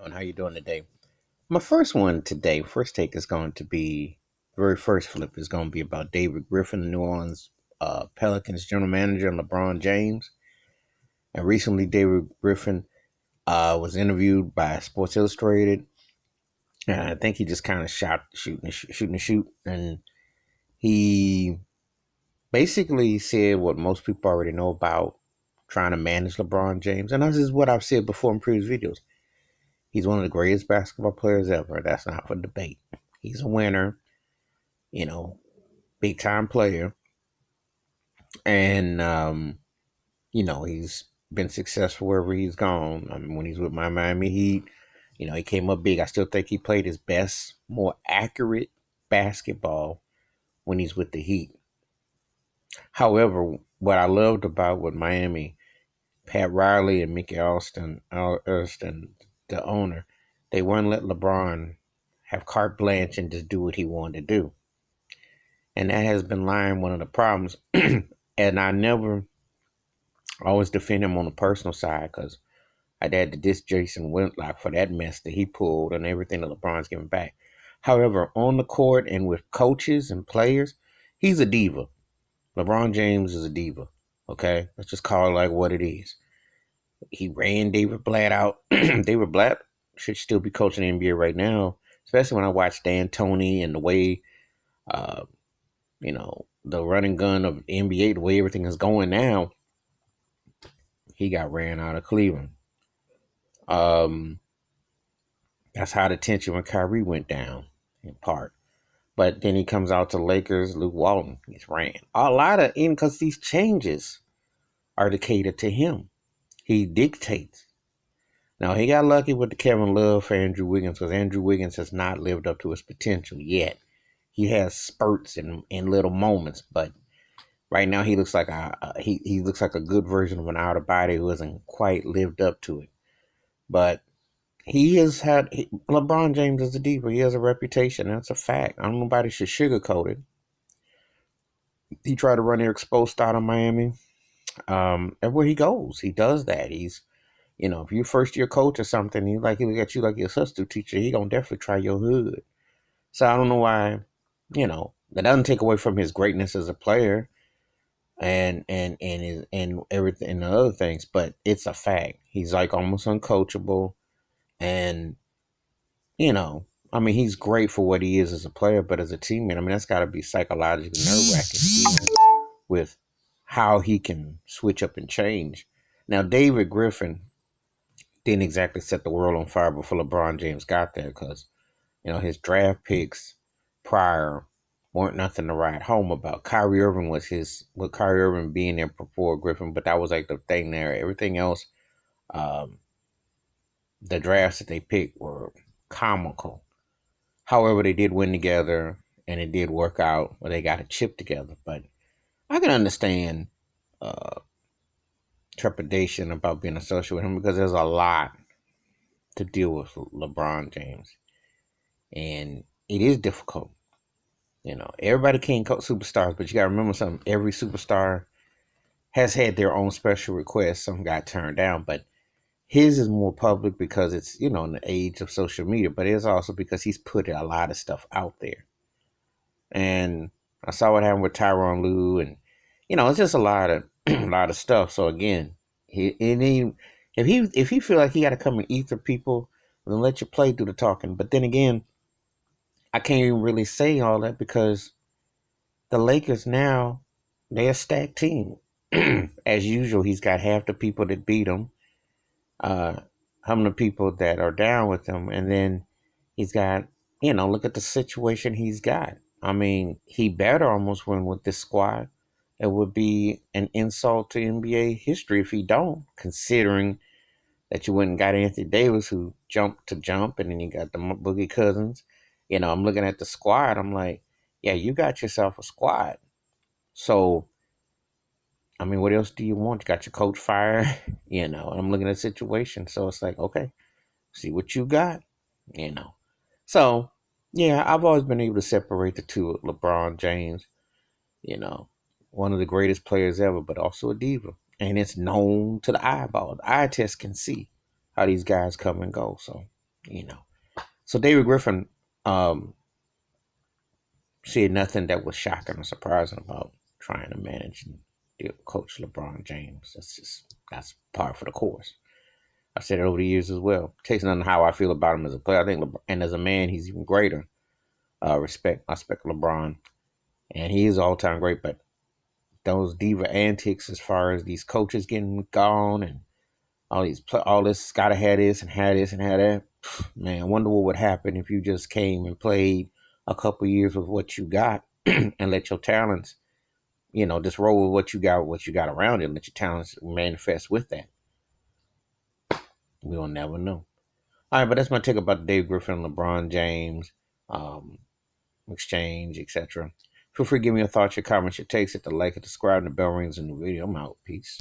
everyone. How you doing today? My first one today, first take is going to be very first flip is going to be about David Griffin, the New Orleans Pelicans general manager, and LeBron James. And recently, David Griffin was interviewed by Sports Illustrated, and I think he just kind of shooting, and he basically said what most people already know about trying to manage LeBron James, and this is what I've said before in previous videos. He's one of the greatest basketball players ever. That's not for debate. He's a winner, you know, big time player. And, he's been successful wherever he's gone. I mean, when he's with my Miami Heat, he came up big. I still think he played his best, more accurate basketball when he's with the Heat. However, what I loved about with Miami, Pat Riley and Mickey Alston, the owner, they wouldn't let LeBron have carte blanche and just do what he wanted to do. And that has been lying one of the problems. And I never always defend him on the personal side because I had to diss Jason Whitlock for that mess that he pulled and everything that LeBron's giving back. However, on the court and with coaches and players, he's a diva. LeBron James is a diva. Okay? Let's just call it like what it is. He ran David Blatt out. David Blatt should still be coaching the NBA right now, especially when I watch D'Antoni and the way, the running gun of the NBA, the way everything is going now. He got ran out of Cleveland. That's how the tension when Kyrie went down, in part. But then he comes out to Lakers, Luke Walton. He's ran. A lot of, even because these changes are to cater to him. He dictates. Now, he got lucky with the Kevin Love for Andrew Wiggins because Andrew Wiggins has not lived up to his potential yet. He has spurts and little moments, but right now he looks like he looks like a good version of an outer body who hasn't quite lived up to it. But LeBron James is a diva. He has a reputation. That's a fact. I don't know, nobody should sugarcoat it. He tried to run their exposed style in Miami. Everywhere he goes, he does that. He's, if you're first year coach or something, he look at you like your substitute teacher. He gonna definitely try your hood. So I don't know why, that doesn't take away from his greatness as a player and everything and the other things, but it's a fact. He's like almost uncoachable. And, he's great for what he is as a player, but as a teammate, that's got to be psychologically nerve-wracking dealing with how he can switch up and change. Now, David Griffin didn't exactly set the world on fire before LeBron James got there because, his draft picks prior weren't nothing to write home about. Kyrie Irving Kyrie Irving being there before Griffin, but that was like the thing there. Everything else, the drafts that they picked were comical. However, they did win together and it did work out where they got a chip together. But I can understand trepidation about being associated with him because there's a lot to deal with LeBron James. And it is difficult. Everybody can't coach superstars, but you got to remember something. Every superstar has had their own special requests. Some got turned down, but his is more public because it's, in the age of social media, but it's also because he's put a lot of stuff out there. And I saw what happened with Tyronn Lue, and it's just a lot of a lot of stuff. So again, if he feel like he got to come and ether people, then let you play through the talking. But then again, I can't even really say all that because the Lakers now, they're a stacked team. As usual, he's got half the people that beat him. How many people that are down with him, and then he's got, look at the situation he's got. He better almost win with this squad. It would be an insult to NBA history if he don't, considering that you went and got Anthony Davis, who jumped to jump, and then you got the Boogie Cousins. I'm looking at the squad. I'm like, yeah, you got yourself a squad. So, what else do you want? You got your coach fired, I'm looking at the situation. So it's like, okay, see what you got, So, yeah, I've always been able to separate the two. LeBron James, one of the greatest players ever, but also a diva. And it's known to the eyeball. The eye test can see how these guys come and go. So, you know. So David Griffin um, said nothing that was shocking or surprising about trying to manage and deal with Coach LeBron James. That's par for the course. I've said it over the years as well. It takes nothing how I feel about him as a player. I think, and as a man, he's even greater. I respect LeBron, and he is all time great. But those diva antics, as far as these coaches getting gone and all this, gotta have this and have this and have that. Man, I wonder what would happen if you just came and played a couple years with what you got and let your talents, just roll with what you got around it, and let your talents manifest with that. We'll never know. All right, but that's my take about Dave Griffin, LeBron James, um, exchange, etc. Feel free to give me your thoughts, your comments, your takes. Hit the like, hit the subscribe, and the bell rings in the video. I'm out. Peace.